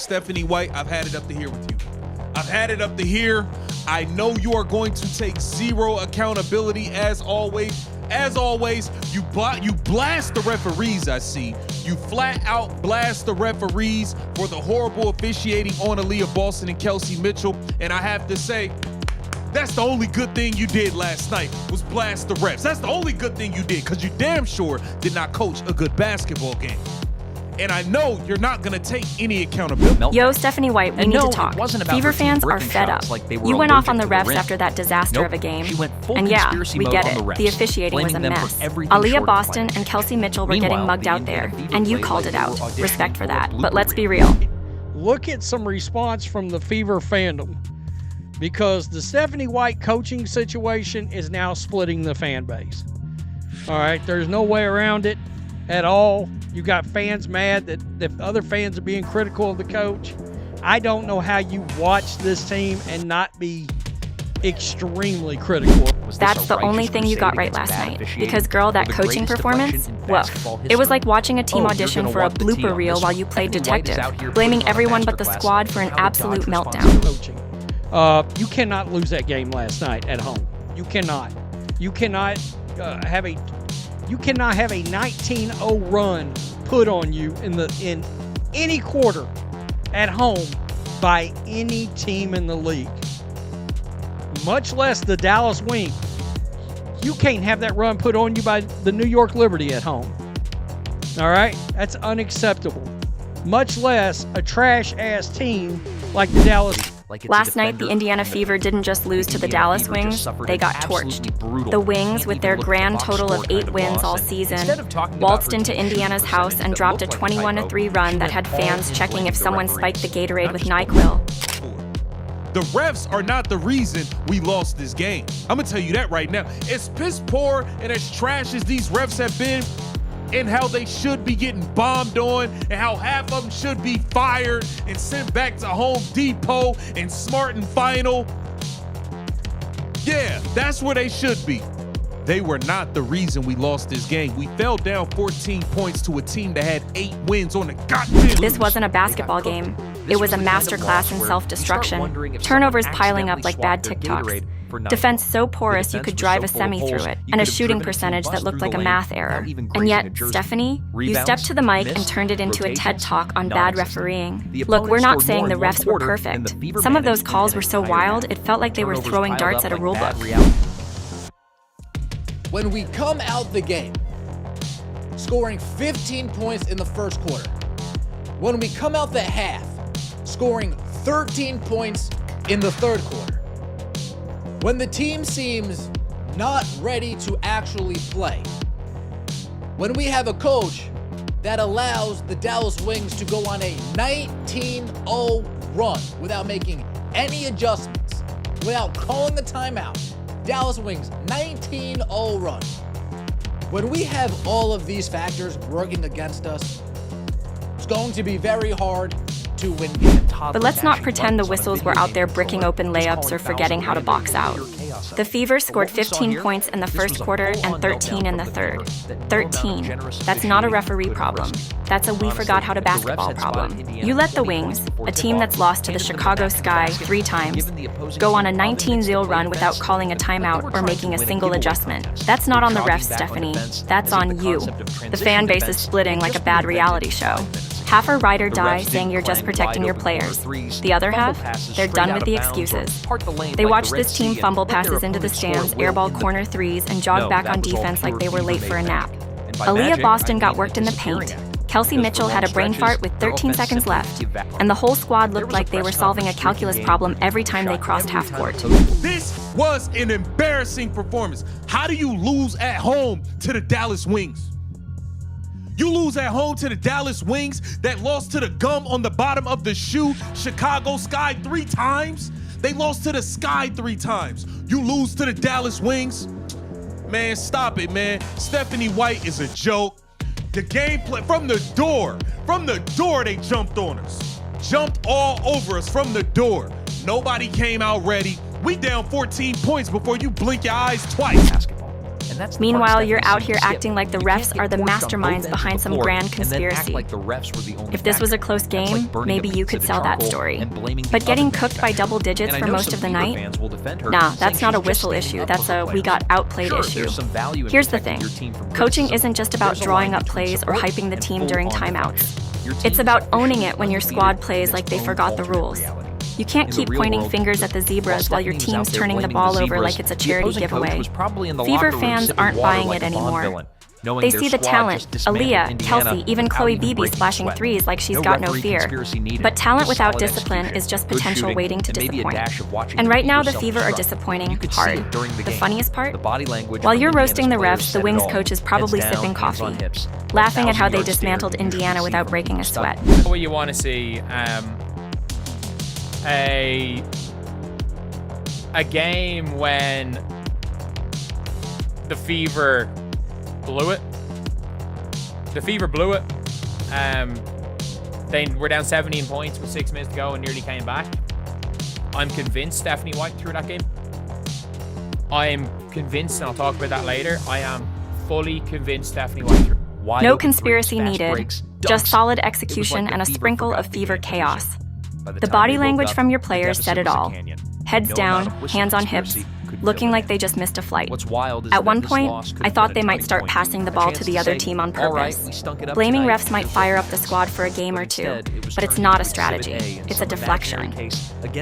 Stephanie White, I've had it up to here with you. I've had it up to here. I know you are going to take zero accountability as always. As always, you blast the referees, I see. You flat out blast the referees for the horrible officiating on Aaliyah Boston and Kelsey Mitchell. And I have to say, that's the only good thing you did last night was blast the refs. That's the only good thing you did, because you damn sure did not coach a good basketball game. And I know you're not going to take any accountability. Yo, Stephanie White, we need to talk. Fever fans are fed up. You went off on the refs after that disaster of a game. And yeah, we get it. The officiating was a mess. Aaliyah Boston and Kelsey Mitchell were getting mugged out there, and you called it out. Respect for that. But let's be real. Look at some response from the Fever fandom, because the Stephanie White coaching situation is now splitting the fan base. All right, there's no way around it at all. You got fans mad that other fans are being critical of the coach. I don't know how you watch this team and not be extremely critical. That's the only thing you got right last night. Because, girl, that coaching performance, woof. It was like watching a team audition for a blooper reel while you played detective, blaming everyone but the squad for an absolute meltdown. You cannot lose that game last night at home. You cannot. You cannot have a 19-0 run put on you in any quarter at home by any team in the league, much less the Dallas Wings. You can't have that run put on you by the New York Liberty at home. All right? That's unacceptable. Much less a trash-ass team like the Dallas. Last night, the Indiana Fever didn't just lose to the Dallas Wings, they got torched. The Wings, with their grand total of 8 wins all season, waltzed into Indiana's house and dropped a 21-3 run that had fans checking if someone spiked the Gatorade with NyQuil. The refs are not the reason we lost this game. I'm gonna tell you that right now. As piss poor and as trash as these refs have been, and how they should be getting bombed on, and how half of them should be fired and sent back to Home Depot and Smart and Final. Yeah, that's where they should be. They were not the reason we lost this game. We fell down 14 points to a team that had 8 wins on the goddamn. This wasn't a basketball game. It was a masterclass in self-destruction. Turnovers piling up like bad TikToks. Defense so porous you could drive a semi through it, and a shooting percentage that looked like a math error. And yet, Stephanie, you stepped to the mic and turned it into a TED Talk on bad refereeing. Look, we're not saying the refs were perfect. Some of those calls were so wild, it felt like they were throwing darts at a rulebook. When we come out the game, scoring 15 points in the first quarter. When we come out the half, scoring 13 points in the third quarter. When the team seems not ready to actually play. When we have a coach that allows the Dallas Wings to go on a 19-0 run without making any adjustments, without calling the timeout. Dallas Wings, 19-0 run. When we have all of these factors working against us, it's going to be very hard to win games. But let's not pretend the whistles were out there bricking open layups or forgetting how to box out. The Fever scored 15 points in the first quarter and 13 in the third. 13. That's not a referee problem. That's a we forgot how to basketball problem. You let the Wings, a team that's lost to the Chicago Sky 3 times, go on a 19-0 run without calling a timeout or making a single adjustment. That's not on the refs, Stephanie. That's on you. The fan base is splitting like a bad reality show. Half are ride or die, saying you're just protecting your players. The other half, they're done with the excuses. They watch this team fumble passes into the stands, airball corner threes, and jog back on defense like they were late for a nap. Aaliyah Boston got worked in the paint. Kelsey Mitchell had a brain fart with 13 seconds left, and the whole squad looked like they were solving a calculus problem every time they crossed half court. This was an embarrassing performance. How do you lose at home to the Dallas Wings? You lose at home to the Dallas Wings that lost to the gum on the bottom of the shoe, Chicago Sky 3 times. They lost to the Sky 3 times. You lose to the Dallas Wings. Man, stop it, man. Stephanie White is a joke. The gameplay from the door they jumped on us. Jumped all over us from the door. Nobody came out ready. We down 14 points before you blink your eyes twice. Meanwhile, you're out here acting like the refs are the masterminds behind some grand conspiracy. If this was a close game, maybe you could sell that story. But getting cooked by double digits for most of the night? Nah, that's not a whistle issue, that's a we got outplayed issue. Here's the thing, coaching isn't just about drawing up plays or hyping the team during timeouts. It's about owning it when your squad plays like they forgot the rules. You can't keep pointing fingers at the Zebras while your team's turning the ball over like it's a charity giveaway. Fever fans aren't buying it anymore. They see the talent, Aaliyah, Kelsey, even Chloe Beebe splashing threes like she's got no fear. But talent without discipline is just potential waiting to disappoint. And right now the Fever are disappointing hard. The funniest part? While you're roasting the refs, the Wings coach is probably sipping coffee, laughing at how they dismantled Indiana without breaking a sweat. What you want to see, a game when the Fever blew it. The Fever blew it. They were down 17 points with 6 minutes to go and nearly came back. I'm convinced Stephanie White threw that game. I'm convinced, and I'll talk about that later, I am fully convinced Stephanie White threw. No conspiracy needed, just solid execution and a sprinkle of Fever chaos. The body language from your players said it all. Heads down, hands on hips, looking like they just missed a flight. At one point, I thought they might start passing the ball to the other team on purpose. Blaming refs might fire up the squad for a game or two, but it's not a strategy, it's a deflection.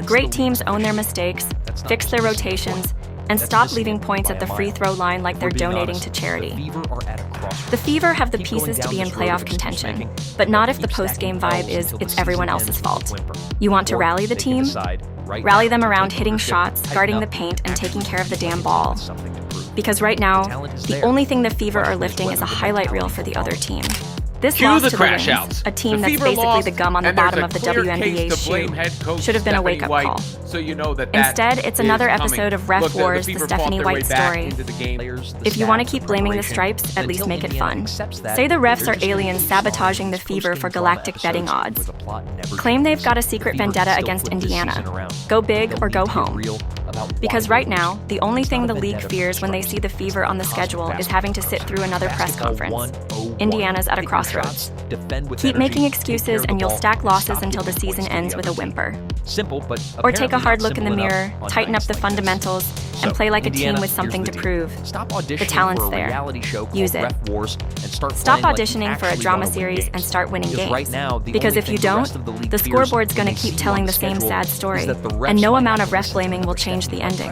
Great teams own their mistakes, fix their rotations, and stop leaving points at the free throw line like they're donating to charity. The Fever have the pieces to be in playoff contention, but not if the post-game vibe is it's everyone else's fault. You want to rally the team? Rally them around hitting shots, guarding the paint, and taking care of the damn ball. Because right now, the only thing the Fever are lifting is a highlight reel for the other team. This loss to the Wings, a team that's basically the gum on the bottom of the WNBA's shoe, should have been a wake-up call. Instead, it's another episode of Ref Wars, the Stephanie White story. If you want to keep blaming the Stripes, at least make it fun. Say the refs are aliens sabotaging the Fever for galactic betting odds. Claim they've got a secret vendetta against Indiana. Go big or go home. Because right now, the only thing the league fears when they see the Fever on the schedule is having to sit through another press conference. Indiana's at a crossroads. Keep making excuses and you'll stack losses until the season ends with a whimper. Or take a hard look in the mirror, tighten up the fundamentals, and play like a team with something to prove. The talent's there. Use it. Stop auditioning for a drama series and start winning games. Because if you don't, the scoreboard's going to keep telling the same sad story, and no amount of ref blaming will change the ending.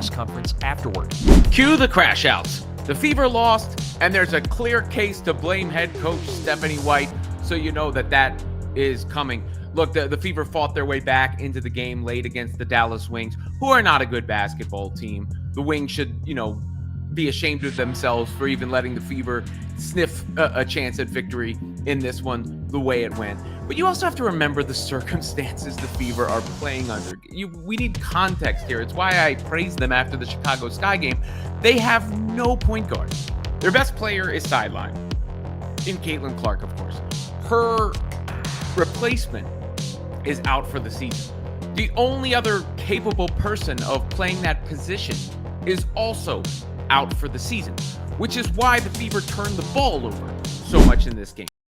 Cue the crash outs. The Fever lost, and there's a clear case to blame head coach Stephanie White, so you know that is coming. Look, the Fever fought their way back into the game late against the Dallas Wings, who are not a good basketball team. The Wings should, be ashamed of themselves for even letting the Fever sniff a chance at victory in this one the way it went. But you also have to remember the circumstances the Fever are playing under. We need context here. It's why I praised them after the Chicago Sky game. They have no point guard. Their best player is sidelined. In Caitlin Clark, of course. Her replacement is out for the season. The only other capable person of playing that position is also out for the season, which is why the Fever turned the ball over so much in this game.